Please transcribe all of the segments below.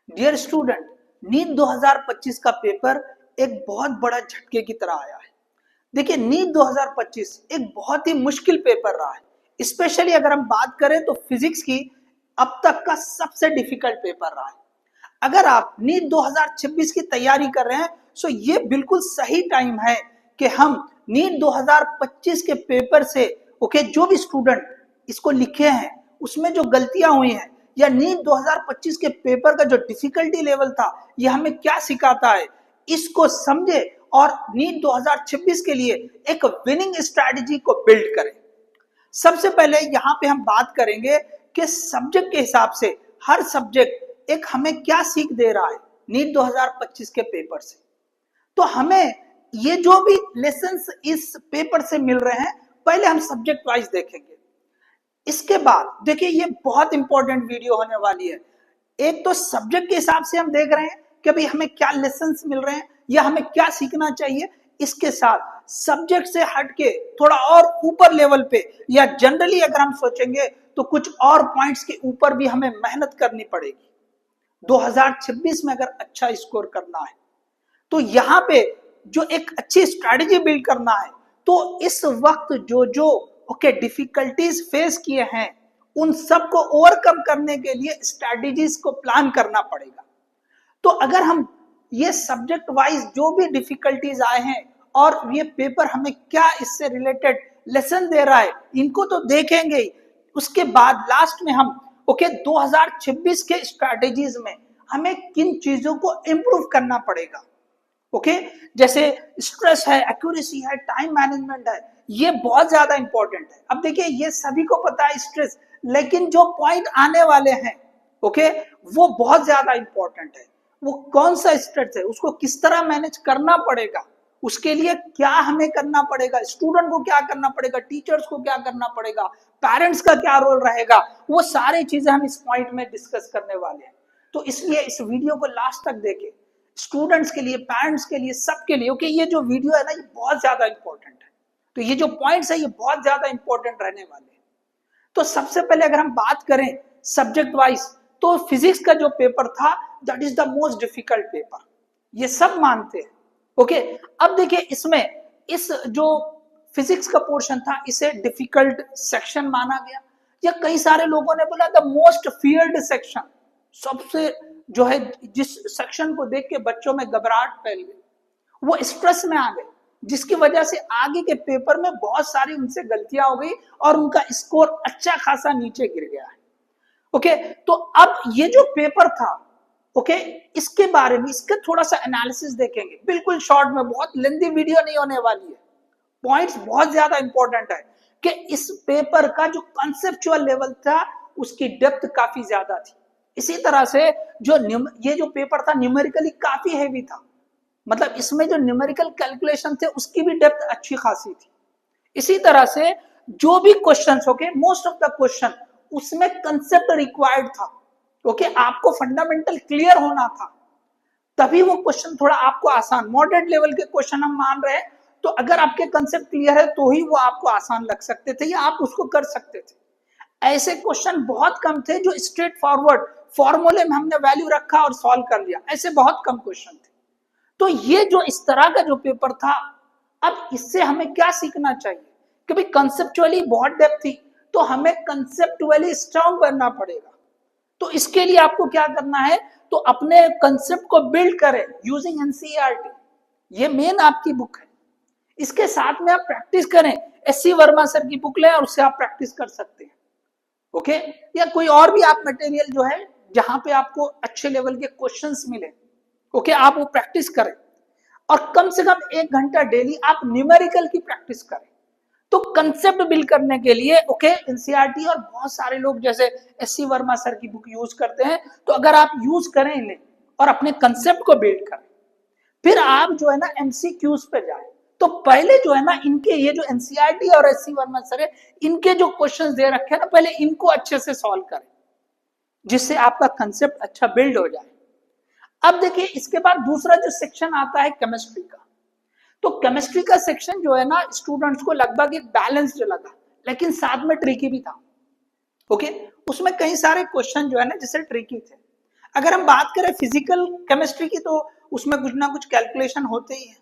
Dear student, NEET 2025 का paper एक बहुत बड़ा झटके की तरह आया है। देखिए, नीट 2025 एक बहुत ही मुश्किल पेपर रहा है। स्पेशली अगर हम बात करें तो फिजिक्स की अब तक का सबसे डिफिकल्ट पेपर रहा है। अगर आप नीट 2026 की तैयारी कर रहे हैं तो ये बिल्कुल सही टाइम है कि हम नीट 2025 के पेपर से जो भी स्टूडेंट इसको लिखे हैं उसमें जो गलतियां हुई हैं, या नीट 2025 के पेपर का जो डिफिकल्टी लेवल था ये हमें क्या सिखाता है, इसको समझे और नीट 2026 के लिए एक विनिंग स्ट्रैटेजी को बिल्ड करें। सबसे पहले यहाँ पे हम बात करेंगे कि सब्जेक्ट के हिसाब से हर सब्जेक्ट एक हमें क्या सीख दे रहा है नीट 2025 के पेपर से। तो हमें ये जो भी लेसन्स इस पेपर से मिल रहे हैं, पहले हम सब्जेक्ट वाइज देखेंगे। इसके बाद देखिए, ये बहुत इंपॉर्टेंट वीडियो होने वाली है। एक तो सब्जेक्ट के हिसाब से हम देख रहे हैं कि भाई हमें क्या लेसन्स मिल रहे हैं या हमें क्या सीखना चाहिए। इसके साथ सब्जेक्ट से हटके थोड़ा और ऊपर लेवल पे या जनरली अगर हम सोचेंगे तो कुछ और पॉइंट्स के ऊपर भी हमें मेहनत करनी पड़ेगी 2026 में अगर अच्छा स्कोर करना है। तो यहाँ पे जो एक अच्छी स्ट्रैटेजी बिल्ड करना है, तो इस वक्त जो डिफिकल्टीज फेस किए हैं उन सब को ओवरकम करने के लिए स्ट्रैटेजीज को प्लान करना पड़ेगा। तो अगर हम ये सब्जेक्ट वाइज जो भी डिफिकल्टीज आए हैं और ये पेपर हमें क्या इससे रिलेटेड लेसन दे रहा है, इनको तो देखेंगे ही। उसके बाद लास्ट में हम 2026 के स्ट्रैटेजीज में हमें किन चीजों को इंप्रूव करना पड़ेगा। जैसे स्ट्रेस है, एक्यूरेसी है, टाइम मैनेजमेंट है, ये बहुत ज्यादा इंपॉर्टेंट है। अब देखिए, ये सभी को पता है स्ट्रेस, लेकिन जो पॉइंट आने वाले हैं वो बहुत ज्यादा इंपॉर्टेंट है। वो कौन सा स्ट्रेस है, उसको किस तरह मैनेज करना पड़ेगा, उसके लिए क्या हमें करना पड़ेगा, स्टूडेंट को क्या करना पड़ेगा, टीचर्स को क्या करना पड़ेगा, पेरेंट्स का क्या रोल रहेगा, वो सारी चीजें हम इस पॉइंट में डिस्कस करने वाले हैं। तो इसलिए इस वीडियो को लास्ट तक देखें, स्टूडेंट्स के लिए, पेरेंट्स के लिए, सबके लिए। ये जो वीडियो है ना, ये बहुत ज्यादा इंपॉर्टेंट है। तो ये जो पॉइंट्स है ये बहुत ज्यादा इंपॉर्टेंट रहने वाले हैं। तो सबसे पहले अगर हम बात करें सब्जेक्ट वाइज, तो फिजिक्स का जो पेपर था that is the most difficult paper, ये सब मानते हैं। अब देखिए, इसमें इस जो फिजिक्स का पोर्शन था इसे डिफिकल्ट सेक्शन माना गया, या कई सारे लोगों ने बोला द मोस्ट फियर्ड सेक्शन, सबसे जो है जिस सेक्शन को देख के बच्चों में घबराहट फैल गई, वो स्ट्रेस में आ गए, जिसकी वजह से आगे के पेपर में बहुत सारी उनसे गलतियां हो गई और उनका स्कोर अच्छा खासा नीचे गिर गया है। तो अब ये जो पेपर था, इसके बारे में इसका थोड़ा सा एनालिसिस देखेंगे, बिल्कुल शॉर्ट में, बहुत लेंथी वीडियो नहीं होने वाली है। पॉइंट्स बहुत ज्यादा इंपॉर्टेंट है कि इस पेपर का जो कंसेप्चुअल लेवल था उसकी डेप्थ काफी ज्यादा थी। इसी तरह से ये जो पेपर था न्यूमेरिकली काफी हेवी था, मतलब इसमें जो न्यूमेरिकल कैलकुलेशन थे उसकी भी डेप्थ अच्छी खासी थी। इसी तरह से जो भी questions most of the question उसमें कंसेप्ट रिक्वायर्ड था। आपको फंडामेंटल क्लियर होना था, तभी वो क्वेश्चन थोड़ा आपको आसान, मॉडरेट लेवल के क्वेश्चन हम मान रहे हैं, तो अगर आपके कंसेप्ट क्लियर है तो ही वो आपको आसान लग सकते थे या आप उसको कर सकते थे। ऐसे क्वेश्चन बहुत कम थे जो स्ट्रेट फॉरवर्ड फॉर्मूले में हमने वैल्यू रखा और सॉल्व कर लिया, ऐसे बहुत कम क्वेश्चन थे। तो ये जो इस तरह का जो पेपर था, अब इससे हमें क्या सीखना चाहिए कि भाई कंसेप्चुअली बहुत डेप्थ थी, तो हमें कंसेप्चुअली स्ट्रांग बनना पड़ेगा। तो इसके लिए आपको क्या करना है, तो अपने कंसेप्ट को बिल्ड करें यूजिंग एनसीईआरटी, ये मेन आपकी बुक है। इसके साथ में आप प्रैक्टिस करें, एससी वर्मा सर की बुक लें और उससे आप प्रैक्टिस कर सकते हैं। या कोई और भी आप मटेरियल जो है जहां पे आपको अच्छे लेवल के क्वेश्चंस मिले, आप वो प्रैक्टिस करें, और कम से कम 1 घंटा डेली आप न्यूमेरिकल की प्रैक्टिस करें। तो कंसेप्ट बिल्ड करने के लिए एनसीईआरटी और बहुत सारे लोग जैसे एससी वर्मा सर की बुक यूज करते हैं, तो अगर आप यूज करें इन्हें और अपने कंसेप्ट को बिल्ड करें, फिर आप जो है ना एमसीक्यूज पे जाए। तो पहले जो है ना इनके ये जो एनसीईआरटी और एससी वर्मा सर है, इनके जो क्वेश्चंस दे रखे हैं ना, पहले इनको अच्छे से सॉल्व करें, जिससे आपका कंसेप्ट अच्छा बिल्ड हो जाए। अब देखिए, इसके बाद दूसरा जो सेक्शन आता है केमिस्ट्री का, तो केमिस्ट्री का सेक्शन जो है ना स्टूडेंट्स को लगभग एक बैलेंस्ड लगा, लेकिन साथ में ट्रिकी भी था। उसमें कई सारे क्वेश्चन जो है ना जैसे ट्रिकी थे। अगर हम बात करें फिजिकल केमिस्ट्री की तो उसमें कुछ ना कुछ कैलकुलेशन होते ही है।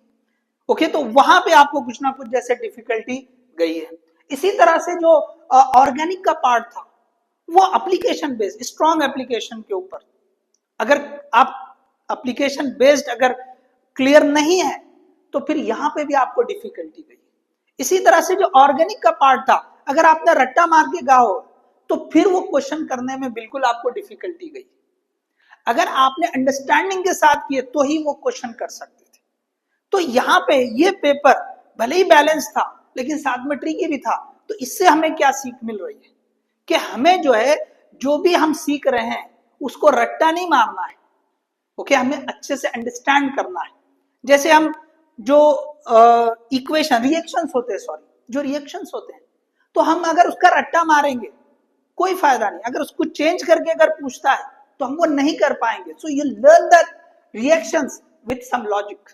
ओके, तो वहां पे आपको कुछ ना कुछ जैसे डिफिकल्टी गई है। इसी तरह से जो ऑर्गेनिक का पार्ट था वो एप्लीकेशन बेस्ड, स्ट्रॉन्ग एप्लीकेशन के ऊपर, अगर आप एप्लीकेशन बेस्ड अगर क्लियर नहीं है तो फिर यहां पे भी आपको डिफिकल्टी गई। इसी तरह से जो ऑर्गेनिक का पार्ट था, अगर आपने रट्टा मार के गाओ तो फिर वो क्वेश्चन करने में बिल्कुल आपको डिफिकल्टी गई। अगर आपने अंडरस्टैंडिंग के साथ किए तो ही वो क्वेश्चन कर सकते थे। तो यहाँ पे ये पेपर भले ही बैलेंस था लेकिन साथ में ट्रिकी भी था। तो इससे हमें क्या सीख मिल रही है कि हमें जो है, जो भी हम सीख रहे हैं उसको रट्टा नहीं मारना है। ओके, हमें अच्छे से अंडरस्टैंड करना है। जैसे हम जो इक्वेशन रिएक्शंस होते हैं, जो रिएक्शंस होते हैं, तो हम अगर उसका रट्टा मारेंगे कोई फायदा नहीं। अगर उसको चेंज करके अगर पूछता है तो हम वो नहीं कर पाएंगे। So you learn the reactions with some logic.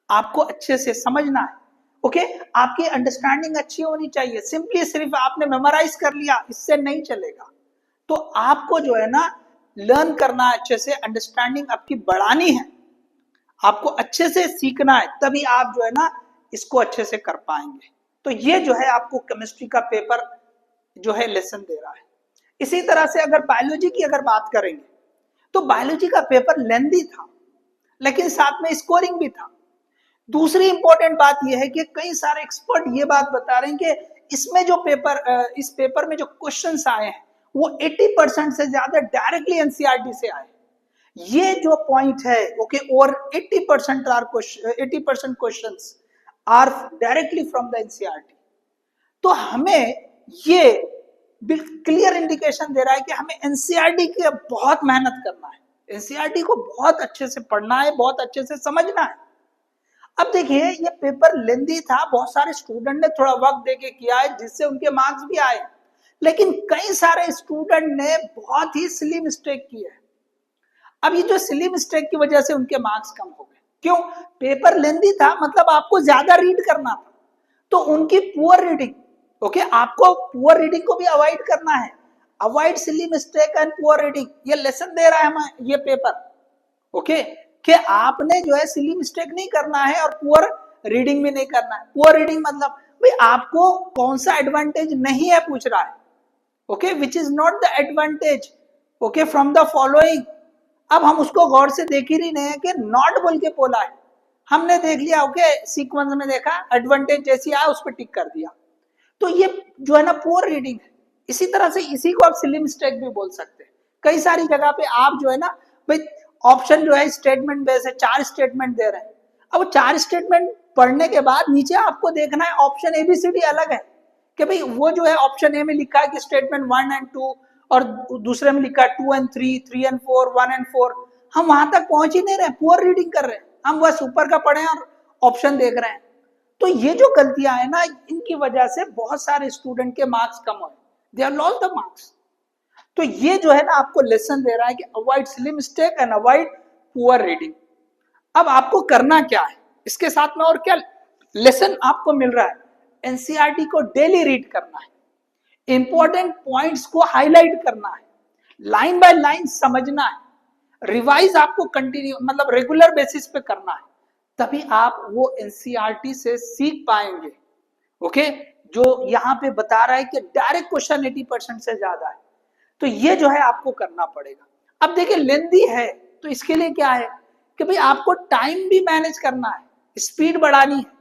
आपको अच्छे से समझना है। ओके, आपकी अंडरस्टैंडिंग अच्छी होनी चाहिए। सिंपली सिर्फ आपने मेमोराइज कर लिया इससे नहीं चलेगा। तो आपको जो है ना लर्न करना है, अच्छे से अंडरस्टैंडिंग आपकी बढ़ानी है, आपको अच्छे से सीखना है, तभी आप जो है ना इसको अच्छे से कर पाएंगे। तो ये जो है आपको केमिस्ट्री का पेपर जो है लेसन दे रहा है। इसी तरह से अगर बायोलॉजी की अगर बात करेंगे तो बायोलॉजी का पेपर लेंथी था लेकिन साथ में स्कोरिंग भी था। दूसरी इंपॉर्टेंट बात यह है कि कई सारे एक्सपर्ट ये बात बता रहे हैं कि इसमें जो पेपर, इस पेपर में जो क्वेश्चंस आए हैं वो 80% से ज्यादा डायरेक्टली एनसीईआरटी से आए। ये जो पॉइंट है, ओके, और 80% questions are directly from the NCERT. तो हमें ये क्लियर इंडिकेशन दे रहा है कि हमें एनसीईआरटी की बहुत मेहनत करना है, एनसीईआरटी को बहुत अच्छे से पढ़ना है, बहुत अच्छे से समझना है। अब देखिए ये पेपर लेंदी था, बहुत सारे स्टूडेंट ने थोड़ा वक्त देके किया है जिससे उनके मार्क्स भी आए, लेकिन कई सारे स्टूडेंट ने बहुत ही सिली मिस्टेक की है। अब ये जो सिली मिस्टेक की वजह से उनके मार्क्स कम हो गए। क्यों? पेपर लेंदी था, मतलब आपको ज्यादा रीड करना था, तो उनकी पुअर रीडिंग, ओके, आपको पुअर रीडिंग को भी अवॉइड करना है। Avoid silly mistake and poor reading, ये लेसन दे रहा है हमें ये पेपर। ओके, कि आपने जो है सिली मिस्टेक नहीं करना है और पुअर रीडिंग भी नहीं करना है। पुअर रीडिंग मतलब भाई आपको कौन सा एडवांटेज नहीं है पूछ रहा है। Okay, which is not the advantage, okay, from the following. अब हम उसको गौर से देख ही नहीं है कि नॉट बोल के बोला है, हमने देख लिया, ओके, सीक्वेंस में देखा, एडवांटेज जैसी आया उस पर टिक कर दिया। तो ये जो है ना पुअर रीडिंग है। इसी तरह से इसी को आप सिली मिस्टेक भी बोल सकते हैं। कई सारी जगह पे आप जो है ना भाई ऑप्शन जो है स्टेटमेंट बेस है, 4 स्टेटमेंट दे रहे हैं। अब 4 स्टेटमेंट पढ़ने के बाद नीचे आपको देखना है ऑप्शन एबीसीडी अलग है कि भाई वो जो है ऑप्शन ए में लिखा है कि स्टेटमेंट 1 एंड 2 और दूसरे में लिखा है 2 एंड 3, 3 एंड 4, 1 एंड 4। हम वहां तक पहुंच ही नहीं रहे, पुअर रीडिंग कर रहे हैं, हम बस ऊपर का पढ़े और ऑप्शन देख रहे हैं। तो ये जो गलतियां है ना, इनकी वजह से बहुत सारे स्टूडेंट के मार्क्स कम हुए, they are lost the marks. तो ये जो है ना आपको लेसन दे रहा है कि avoid silly mistake and avoid poor reading. अब आपको करना क्या है इसके साथ में, और क्या लेसन आपको मिल रहा है? एनसीईआरटी को डेली रीड करना है, इंपॉर्टेंट पॉइंट्स को हाईलाइट करना है, लाइन बाय लाइन समझना है, रिवाइज आपको कंटिन्यू मतलब रेगुलर बेसिस पे करना है, तभी आप वो एनसीईआरटी से सीख पाएंगे। ओके, जो यहाँ पे बता रहा है कि डायरेक्ट क्वेश्चन 80% से ज्यादा है, तो ये जो है आपको करना पड़ेगा। अब देखिए लेंदी है तो इसके लिए क्या है कि भाई आपको टाइम भी मैनेज करना है, स्पीड बढ़ानी है,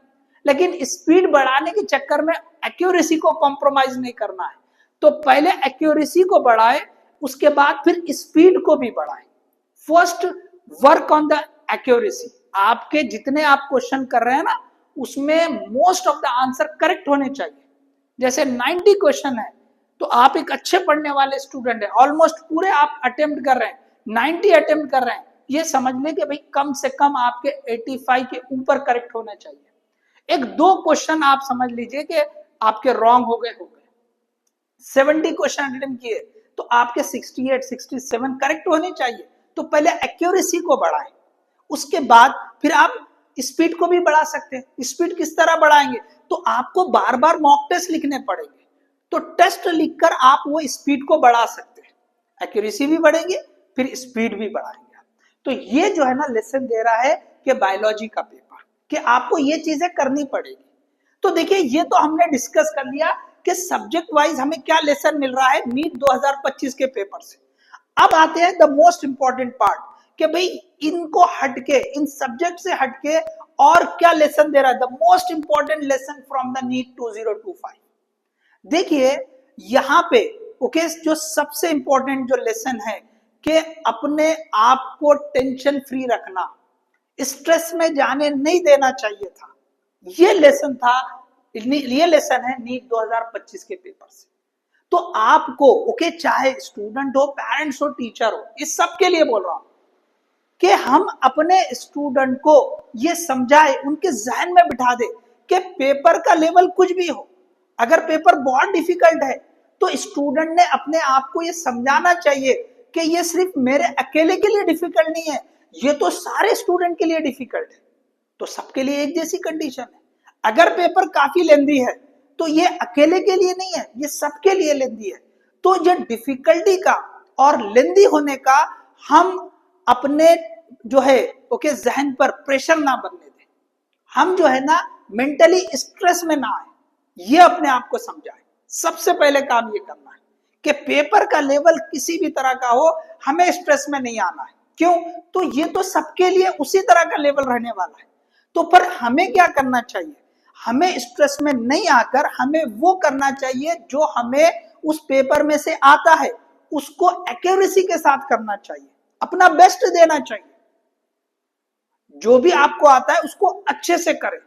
लेकिन स्पीड बढ़ाने के चक्कर में एक्यूरेसी को कॉम्प्रोमाइज नहीं करना है। तो पहले एक्यूरेसी को बढ़ाए, उसके बाद फिर स्पीड को भी बढ़ाए। First work on the accuracy. आपके जितने आप क्वेश्चन कर रहे हैं ना उसमें most of the answer correct होने चाहिए। जैसे 90 क्वेश्चन है तो आप एक अच्छे पढ़ने वाले स्टूडेंट है, ऑलमोस्ट पूरे आप अटेम्प्ट कर रहे हैं, 90 अटेम्प्ट कर रहे हैं, ये समझ लें कि भाई कम से कम आपके 85 के ऊपर करेक्ट होना चाहिए। एक 2 क्वेश्चन आप समझ लीजिए कि आपके रॉन्ग हो गए 70 क्वेश्चन अटेम्प्ट किए तो आपके 68 67 करेक्ट होने चाहिए। तो पहले एक्यूरेसी को बढ़ाएं, उसके बाद फिर आप स्पीड को भी बढ़ा सकते हैं। स्पीड किस तरह बढ़ाएंगे? तो आपको बार बार मॉक टेस्ट लिखने पड़ेंगे, तो टेस्ट लिखकर आप वो स्पीड को बढ़ा सकते हैं, एक्यूरेसी भी बढ़ेगी, फिर स्पीड भी बढ़ाएंगे। तो ये जो है ना लेसन दे रहा है कि बायोलॉजी का पेपर कि आपको ये चीजें करनी पड़ेगी। तो देखिए ये तो हमने डिस्कस कर लिया कि सब्जेक्ट वाइज हमें क्या लेसन मिल रहा है नीट 2025 के पेपर से। अब आते हैं द मोस्ट इंपॉर्टेंट पार्ट कि भाई इनको हटके, इन सब्जेक्ट से हटके और क्या लेसन दे रहा है, the most important lesson from the NEET 2025। देखिए यहां पे ओके जो सबसे इंपॉर्टेंट जो लेसन है कि अपने आप को टेंशन फ्री रखना, स्ट्रेस में जाने नहीं देना चाहिए था। ये लेसन था, ये लेसन है नीट 2025 के पेपर से। तो आपको ओके चाहे स्टूडेंट हो, पेरेंट्स हो, टीचर हो, इस सब के लिए बोल रहा हूं कि हम अपने स्टूडेंट को ये समझाए, उनके जहन में बिठा दे कि पेपर का लेवल कुछ भी हो, अगर पेपर बहुत डिफिकल्ट है तो स्टूडेंट ने अपने आप को ये समझाना चाहिए कि ये सिर्फ मेरे अकेले के लिए डिफिकल्ट नहीं है, ये तो सारे स्टूडेंट के लिए डिफिकल्ट है। तो सबके लिए एक जैसी कंडीशन है। अगर पेपर काफी लेंदी है तो ये अकेले के लिए नहीं है, ये सबके लिए लेंदी है। तो ये डिफिकल्टी का और लेंदी होने का हम अपने जो है ओके जहन पर प्रेशर ना बनने दें, हम जो है ना मेंटली स्ट्रेस में ना आए, ये अपने आप को समझाए। सबसे पहले काम ये करना है कि पेपर का लेवल किसी भी तरह का हो, हमें स्ट्रेस में नहीं आना है। क्यों? तो ये तो सबके लिए उसी तरह का लेवल रहने वाला है। तो पर हमें क्या करना चाहिए, हमें स्ट्रेस में नहीं आकर हमें वो करना चाहिए जो हमें उस पेपर में से आता है, उसको एक्यूरेसी के साथ करना चाहिए, अपना बेस्ट देना चाहिए। जो भी आपको आता है उसको अच्छे से करें,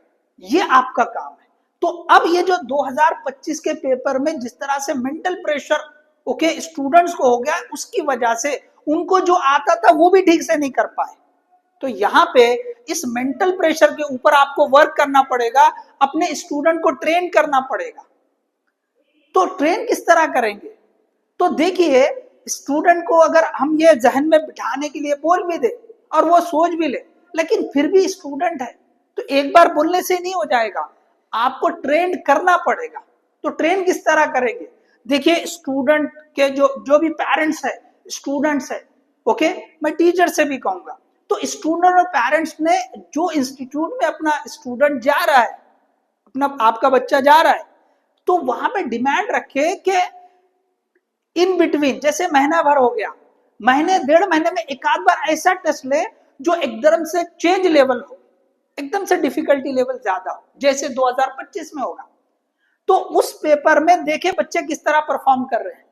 ये आपका काम है। तो अब ये जो 2025 के पेपर में जिस तरह से मेंटल प्रेशर ओके स्टूडेंट्स को हो गया, उसकी वजह से उनको जो आता था वो भी ठीक से नहीं कर पाए। तो यहाँ पे इस मेंटल प्रेशर के ऊपर आपको वर्क करना पड़ेगा, अपने स्टूडेंट को ट्रेन करना पड़ेगा। तो ट्रेन किस तरह करेंगे? तो देखिए स्टूडेंट को अगर हम ये जहन में बिठाने के लिए बोल भी दे और वो सोच भी ले, लेकिन फिर भी स्टूडेंट है तो एक बार बोलने से नहीं हो जाएगा, आपको ट्रेन करना पड़ेगा। तो ट्रेन किस तरह करेंगे? देखिए स्टूडेंट के जो भी पेरेंट्स है, स्टूडेंट्स है ओके, मैं टीचर से भी कहूंगा, तो स्टूडेंट और पेरेंट्स ने जो इंस्टीट्यूट में अपना स्टूडेंट जा रहा है, अपना आपका बच्चा जा रहा है, तो वहां पे डिमांड रखे कि इन बिटवीन, जैसे महीना भर हो गया, महीने डेढ़ महीने में एक आध बार ऐसा टेस्ट ले जो एकदम से चेंज लेवल हो, एकदम से डिफिकल्टी लेवल ज्यादा हो, जैसे 2025 में होगा। तो उस पेपर में देखे बच्चे किस तरह परफॉर्म कर रहे हैं।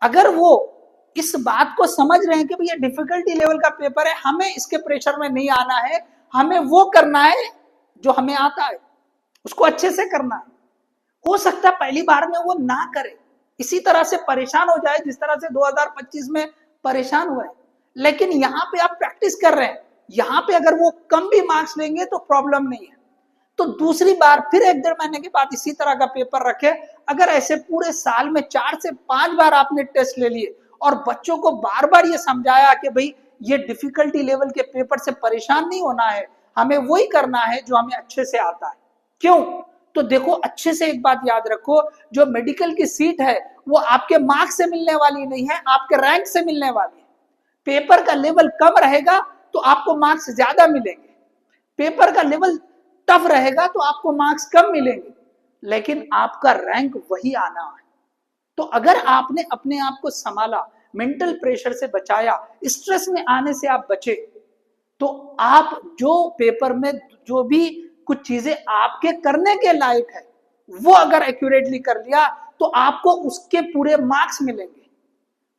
अगर वो इस बात को समझ रहे हैं कि भैया डिफिकल्टी लेवल का पेपर है, हमें इसके प्रेशर में नहीं आना है, हमें वो करना है जो हमें आता है, उसको अच्छे से करना है। हो सकता है पहली बार में वो ना करे, इसी तरह से परेशान हो जाए जिस तरह से 2025 में परेशान हुए, लेकिन यहाँ पे आप प्रैक्टिस कर रहे हैं, यहाँ पे अगर वो कम भी मार्क्स लेंगे तो प्रॉब्लम नहीं है। तो दूसरी बार फिर एक डेढ़ महीने के बाद इसी तरह का पेपर रखे। अगर ऐसे पूरे साल में 4 से 5 बार आपने टेस्ट ले लिए और बच्चों को बार बार ये समझाया कि भाई ये डिफिकल्टी लेवल के पेपर से परेशान नहीं होना है, हमें वही करना है जो हमें अच्छे से आता है। क्यों? तो देखो अच्छे से एक बात याद रखो, जो मेडिकल की सीट है वो आपके मार्क्स से मिलने वाली नहीं है, आपके रैंक से मिलने वाली है। पेपर का लेवल कम रहेगा तो आपको मार्क्स ज्यादा मिलेंगे, पेपर का लेवल टफ रहेगा तो आपको मार्क्स कम मिलेंगे, लेकिन आपका रैंक वही आना है। तो अगर आपने अपने आप को संभाला, मेंटल प्रेशर से बचाया, स्ट्रेस में आने से आप बचे, तो आप जो पेपर में जो भी कुछ चीजें आपके करने के लायक है वो अगर एक्यूरेटली कर लिया तो आपको उसके पूरे मार्क्स मिलेंगे।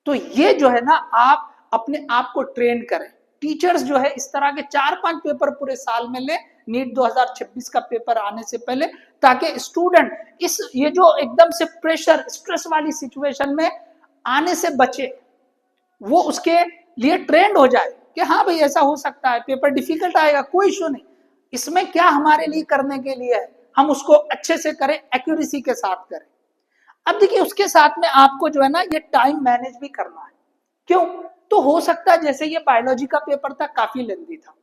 तो ये जो है ना आप अपने आप को ट्रेन करें। टीचर्स जो है इस तरह के 4-5 पेपर पूरे साल में ले नीट 2026 का पेपर आने से पहले, ताकि स्टूडेंट इस ये जो एकदम से प्रेशर स्ट्रेस वाली सिचुएशन में आने से बचे, वो उसके लिए ट्रेंड हो जाए कि हाँ भाई ऐसा हो सकता है, पेपर डिफिकल्ट आएगा, कोई इशू नहीं, इसमें क्या हमारे लिए करने के लिए है, हम उसको अच्छे से करें, एक्यूरेसी के साथ करें। अब देखिए उसके साथ में आपको जो है ना ये टाइम मैनेज भी करना है। क्यों? तो हो सकता है जैसे ये बायोलॉजी का पेपर था काफी लेंथी था,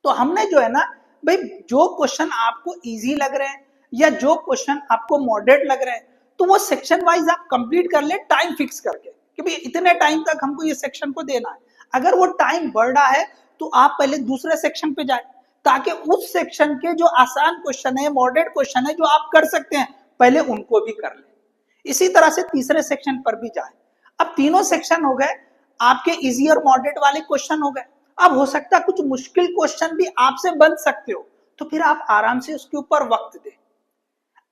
तो हमने जो है ना भाई जो क्वेश्चन आपको इजी लग रहे हैं या जो क्वेश्चन आपको मॉडरेट लग रहे हैं तो वो सेक्शन वाइज आप कंप्लीट कर ले टाइम फिक्स करके कि कि भाई इतने टाइम तक हमको ये सेक्शन को देना है। अगर वो टाइम बढ़ रहा है तो आप पहले दूसरे सेक्शन पे जाए, ताकि उस सेक्शन के जो आसान क्वेश्चन है, मॉडरेट क्वेश्चन है जो आप कर सकते हैं, पहले उनको भी कर ले। इसी तरह से तीसरे सेक्शन पर भी जाए। अब तीनों सेक्शन हो गए आपके इजी और मॉडरेट वाले क्वेश्चन हो गए। अब हो सकता है कुछ मुश्किल क्वेश्चन भी आपसे बन सकते हो, तो फिर आप आराम से उसके ऊपर वक्त दें।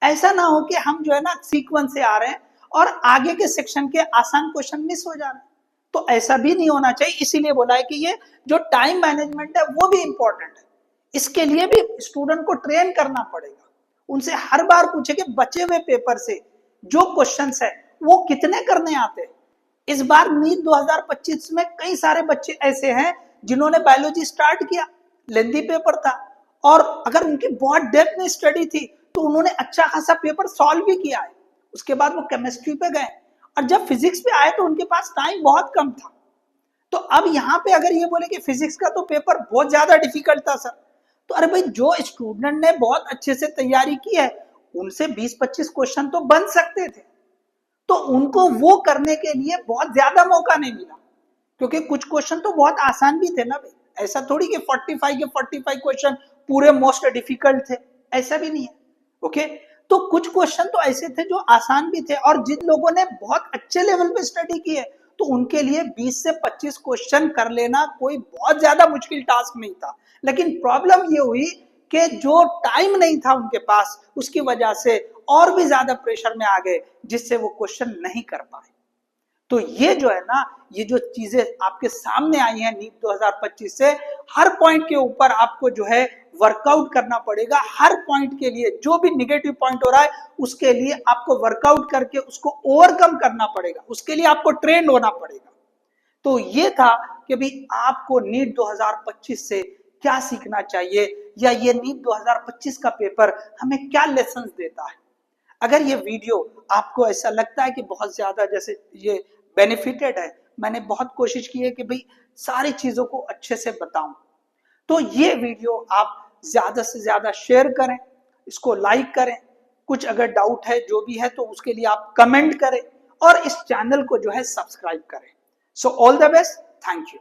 ऐसा ना हो कि हम जो है ना सीक्वेंस से आ रहे हैं और आगे के सेक्शन के आसान क्वेश्चन मिस हो जा रहे हैं, तो ऐसा भी नहीं होना चाहिए। इसीलिए बोला है कि ये जो टाइम मैनेजमेंट है वो भी इंपॉर्टेंट है। इसके लिए भी स्टूडेंट को ट्रेन करना पड़ेगा, उनसे हर बार पूछे कि बचे हुए पेपर से जो क्वेश्चंस है वो कितने करने आते हैं। इस बार नीट 2025 में कई सारे बच्चे ऐसे हैं जिन्होंने बायोलॉजी स्टार्ट किया, लेंथी पेपर था, और अगर उनकी बहुत डेप्थ में स्टडी थी तो उन्होंने अच्छा खासा पेपर सॉल्व भी किया है। उसके बाद वो केमिस्ट्री पे गए, और जब फिजिक्स पे आए तो उनके पास टाइम बहुत कम था। तो अब यहाँ पे अगर ये बोले कि फिजिक्स का तो पेपर बहुत ज्यादा डिफिकल्ट था सर, तो अरे भाई जो स्टूडेंट ने बहुत अच्छे से तैयारी की है उनसे 20-25 क्वेश्चन तो बन सकते थे, तो उनको वो करने के लिए बहुत ज्यादा मौका नहीं मिला, क्योंकि कुछ क्वेश्चन तो बहुत आसान भी थे ना भाई। ऐसा थोड़ी कि 45 के 45 क्वेश्चन पूरे मोस्ट डिफिकल्ट थे, ऐसा भी नहीं है। ओके, तो कुछ क्वेश्चन तो ऐसे थे जो आसान भी थे, और जिन लोगों ने बहुत अच्छे लेवल पे स्टडी की है तो उनके लिए 20 से 25 क्वेश्चन कर लेना कोई बहुत ज्यादा मुश्किल टास्क नहीं था। लेकिन प्रॉब्लम ये हुई कि जो टाइम नहीं था उनके पास, उसकी वजह से और भी ज्यादा प्रेशर में आ गए, जिससे वो क्वेश्चन नहीं कर पाए। तो ये जो है ना, ये जो चीजें आपके सामने आई हैं नीट 2025 से, हर पॉइंट के ऊपर आपको जो है वर्कआउट करना पड़ेगा। हर पॉइंट के लिए जो भी निगेटिव पॉइंट हो रहा है उसके लिए आपको वर्कआउट करके उसको ओवरकम करना पड़ेगा, उसके लिए आपको ट्रेंड होना पड़ेगा। तो ये था कि भाई आपको नीट 2025 से क्या सीखना चाहिए, या ये नीट 2025 का पेपर हमें क्या लेसन देता है। अगर ये वीडियो आपको ऐसा लगता है कि बहुत ज्यादा जैसे ये बेनिफिटेड है, मैंने बहुत कोशिश की है कि भाई सारी चीजों को अच्छे से बताऊं, तो ये वीडियो आप ज्यादा से ज्यादा शेयर करें, इसको लाइक करें। कुछ अगर डाउट है जो भी है तो उसके लिए आप कमेंट करें, और इस चैनल को जो है सब्सक्राइब करें। So all the best, thank you.